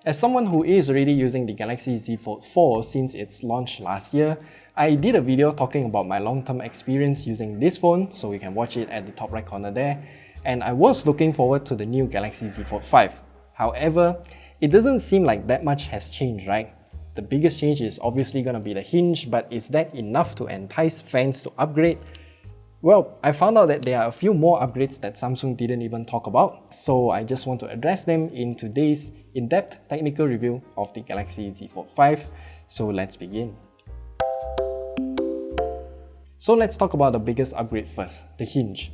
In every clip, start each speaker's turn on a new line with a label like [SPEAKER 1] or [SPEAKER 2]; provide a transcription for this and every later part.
[SPEAKER 1] As someone who is already using the Galaxy Z Fold 4 since its launch last year, I did a video talking about my long-term experience using this phone, so you can watch it at the top right corner there, and I was looking forward to the new Galaxy Z Fold 5. However, it doesn't seem like that much has changed, right? The biggest change is obviously gonna be the hinge, but is that enough to entice fans to upgrade? Well, I found out that there are a few more upgrades that Samsung didn't even talk about, so I just want to address them in today's in-depth technical review of the Galaxy Z Fold 5. So let's begin. So let's talk about the biggest upgrade first, the hinge.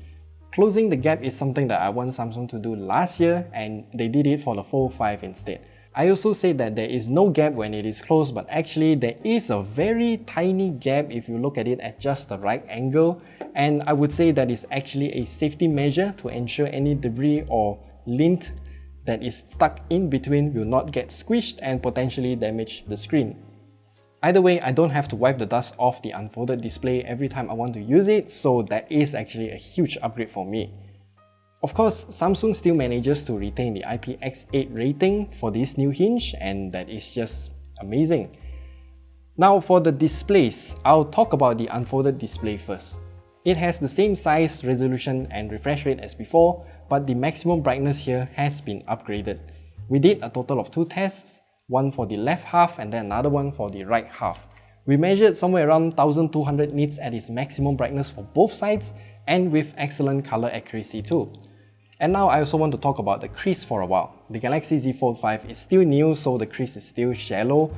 [SPEAKER 1] Closing the gap is something that I want Samsung to do last year, and they did it for the Fold 5 instead. I also said that there is no gap when it is closed, but actually there is a very tiny gap if you look at it at just the right angle, and I would say that is actually a safety measure to ensure any debris or lint that is stuck in between will not get squished and potentially damage the screen. Either way, I don't have to wipe the dust off the unfolded display every time I want to use it, so that is actually a huge upgrade for me. Of course, Samsung still manages to retain the IPX8 rating for this new hinge, and that is just amazing. Now for the displays, I'll talk about the unfolded display first. It has the same size, resolution and refresh rate as before, but the maximum brightness here has been upgraded. We did a total of 2 tests, one for the left half and then another one for the right half. We measured somewhere around 1200 nits at its maximum brightness for both sides, and with excellent color accuracy too. And now I also want to talk about the crease for a while. The Galaxy Z Fold 5 is still new, so the crease is still shallow.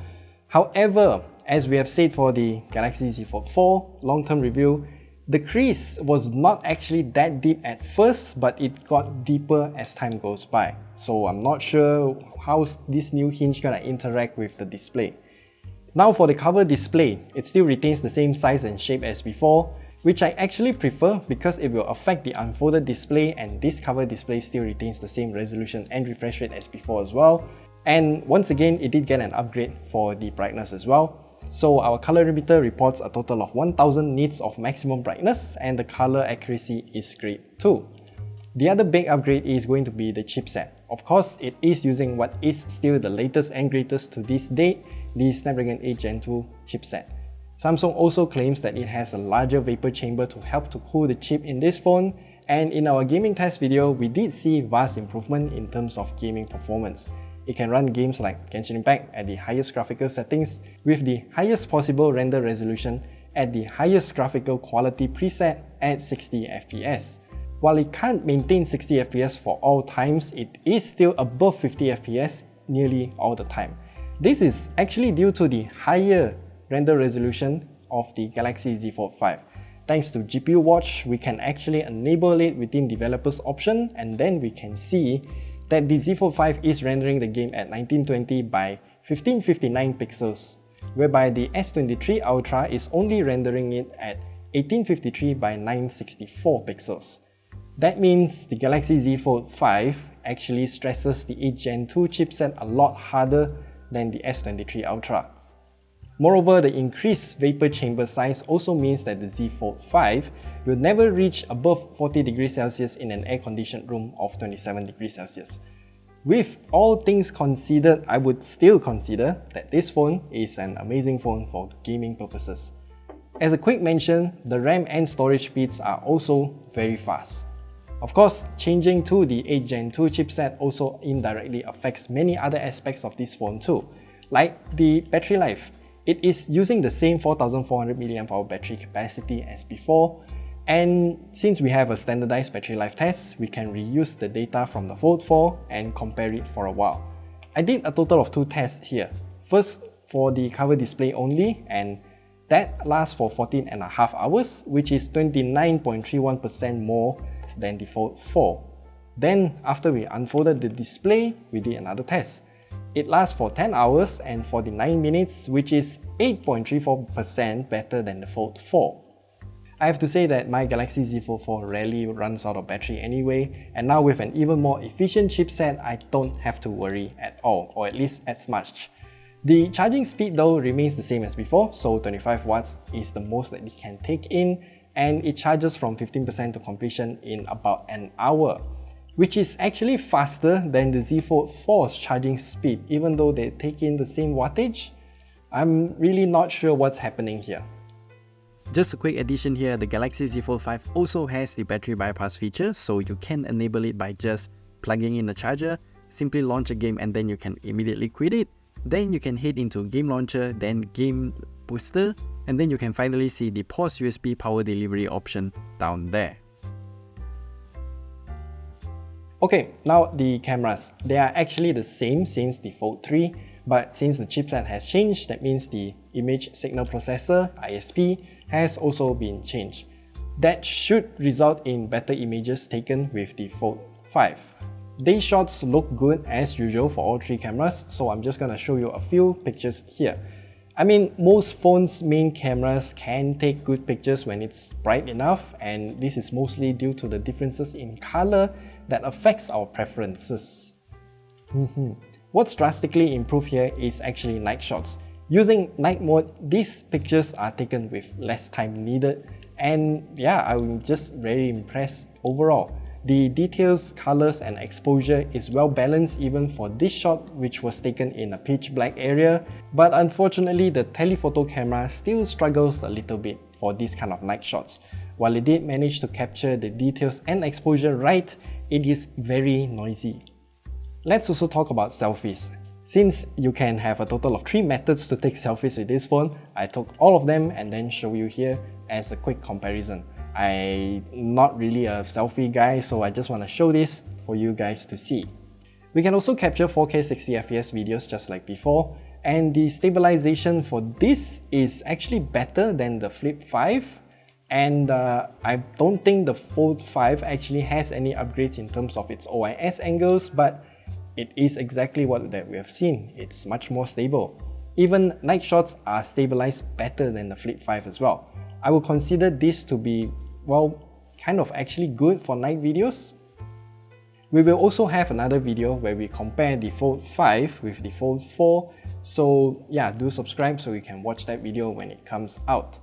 [SPEAKER 1] However, as we have said for the Galaxy Z Fold 4 long-term review, the crease was not actually that deep at first, but it got deeper as time goes by. So I'm not sure how this new hinge gonna interact with the display. Now for the cover display, it still retains the same size and shape as before, which I actually prefer because it will affect the unfolded display, and this cover display still retains the same resolution and refresh rate as before as well. And once again, it did get an upgrade for the brightness as well. So our colorimeter reports a total of 1000 nits of maximum brightness, and the color accuracy is great too. The other big upgrade is going to be the chipset. Of course, it is using what is still the latest and greatest to this date, the Snapdragon 8 Gen 2 chipset. Samsung also claims that it has a larger vapor chamber to help to cool the chip in this phone, and in our gaming test video, we did see vast improvement in terms of gaming performance. It can run games like Genshin Impact at the highest graphical settings with the highest possible render resolution at the highest graphical quality preset at 60 FPS. While it can't maintain 60 FPS for all times, it is still above 50 FPS nearly all the time. This is actually due to the higher render resolution of the Galaxy Z Fold 5. Thanks to GPU Watch, we can actually enable it within developers option, and then we can see that the Z Fold 5 is rendering the game at 1920 by 1559 pixels, whereby the S23 Ultra is only rendering it at 1853 by 964 pixels. That means the Galaxy Z Fold 5 actually stresses the 8 Gen 2 chipset a lot harder than the S23 Ultra. Moreover, the increased vapor chamber size also means that the Z Fold 5 will never reach above 40 degrees Celsius in an air-conditioned room of 27 degrees Celsius. With all things considered, I would still consider that this phone is an amazing phone for gaming purposes. As a quick mention, the RAM and storage speeds are also very fast. Of course, changing to the 8 Gen 2 chipset also indirectly affects many other aspects of this phone too, like the battery life. It is using the same 4400 mAh battery capacity as before, and since we have a standardized battery life test, we can reuse the data from the Fold 4 and compare it for a while. I did a total of 2 tests here. First for the cover display only, and that lasts for 14.5 hours, which is 29.31% more than the Fold 4. Then after we unfolded the display, we did another test. It lasts for 10 hours and 49 minutes, which is 8.34% better than the Fold 4. I have to say that my Galaxy Z Fold 4 rarely runs out of battery anyway, and now with an even more efficient chipset, I don't have to worry at all, or at least as much. The charging speed though remains the same as before, so 25 watts is the most that it can take in, and it charges from 15% to completion in about an hour. which is actually faster than the Z Fold 4's charging speed, even though they take in the same wattage. I'm really not sure what's happening here. Just a quick addition here, the Galaxy Z Fold5 also has the battery bypass feature, so you can enable it by just plugging in a charger, simply launch a game and then you can immediately quit it. Then you can head into Game Launcher, then Game Booster, and then you can finally see the pause USB power delivery option down there. Okay, now the cameras. They are actually the same since the Fold 3, but since the chipset has changed, that means the image signal processor, ISP, has also been changed. That should result in better images taken with the Fold 5. Day shots look good as usual for all three cameras, so I'm just gonna show you a few pictures here. I mean, most phones' main cameras can take good pictures when it's bright enough, and this is mostly due to the differences in color that affects our preferences. What's drastically improved here is actually night shots. Using night mode, these pictures are taken with less time needed, and yeah, I'm just very impressed overall. The details, colors and exposure is well balanced even for this shot, which was taken in a pitch black area, but unfortunately the telephoto camera still struggles a little bit for these kind of night shots. While it did manage to capture the details and exposure right, it is very noisy. Let's also talk about selfies. Since you can have a total of 3 methods to take selfies with this phone, I took all of them and then show you here as a quick comparison. I'm not really a selfie guy, so I just want to show this for you guys to see. We can also capture 4K 60fps videos just like before, and the stabilization for this is actually better than the Flip 5, and I don't think the Fold 5 actually has any upgrades in terms of its OIS angles, but it is exactly what that we have seen. It's much more stable. Even night shots are stabilized better than the Flip 5 as well. I would consider this to be, well, kind of actually good for night videos. We will also have another video where we compare the Fold 5 with the Fold 4, so yeah, do subscribe so you can watch that video when it comes out.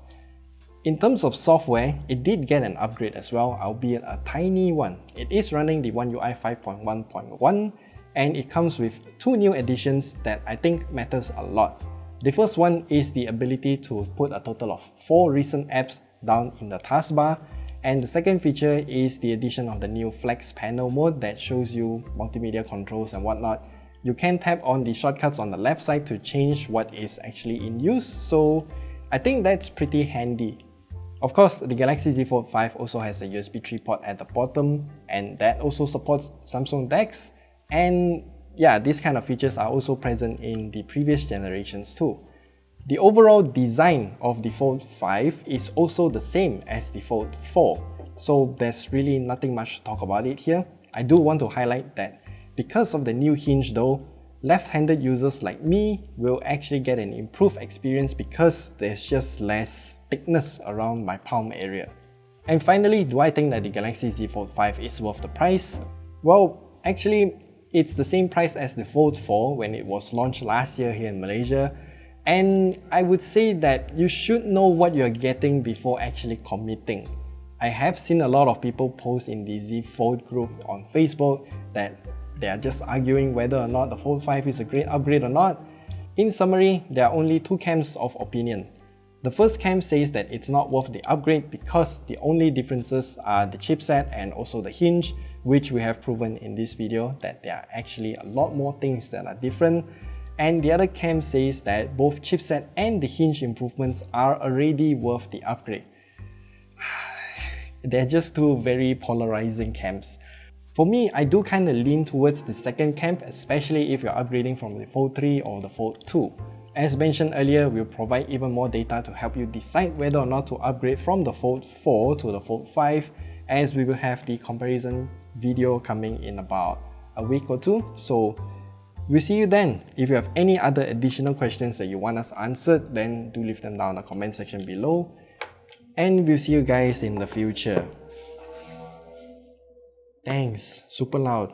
[SPEAKER 1] In terms of software, it did get an upgrade as well, albeit a tiny one. It is running the One UI 5.1.1, and it comes with 2 new additions that I think matters a lot. The first one is the ability to put a total of 4 recent apps down in the taskbar, and the second feature is the addition of the new Flex panel mode that shows you multimedia controls and whatnot. You can tap on the shortcuts on the left side to change what is actually in use, so I think that's pretty handy. Of course, the Galaxy Z Fold5 also has a USB 3 port at the bottom, and that also supports Samsung DeX, and yeah, these kind of features are also present in the previous generations too. The overall design of the Fold 5 is also the same as the Fold 4, so there's really nothing much to talk about it here. I do want to highlight that because of the new hinge though, left-handed users like me will actually get an improved experience because there's just less thickness around my palm area. And finally, do I think that the Galaxy Z Fold5 is worth the price? Well, actually, it's the same price as the Fold 4 when it was launched last year here in Malaysia, and I would say that you should know what you're getting before actually committing. I have seen a lot of people post in the Z Fold group on Facebook that they are just arguing whether or not the Fold 5 is a great upgrade or not. In summary, there are only 2 camps of opinion. The first camp says that it's not worth the upgrade because the only differences are the chipset and also the hinge, which we have proven in this video that there are actually a lot more things that are different. And the other camp says that both chipset and the hinge improvements are already worth the upgrade. They're just 2 very polarizing camps. For me, I do kind of lean towards the second camp, especially if you're upgrading from the Fold 3 or the Fold 2. As mentioned earlier, we'll provide even more data to help you decide whether or not to upgrade from the Fold 4 to the Fold 5, as we will have the comparison video coming in about a week or 2. So we'll see you then. If you have any other additional questions that you want us answered, then do leave them down in the comment section below. And we'll see you guys in the future. Thanks, super loud.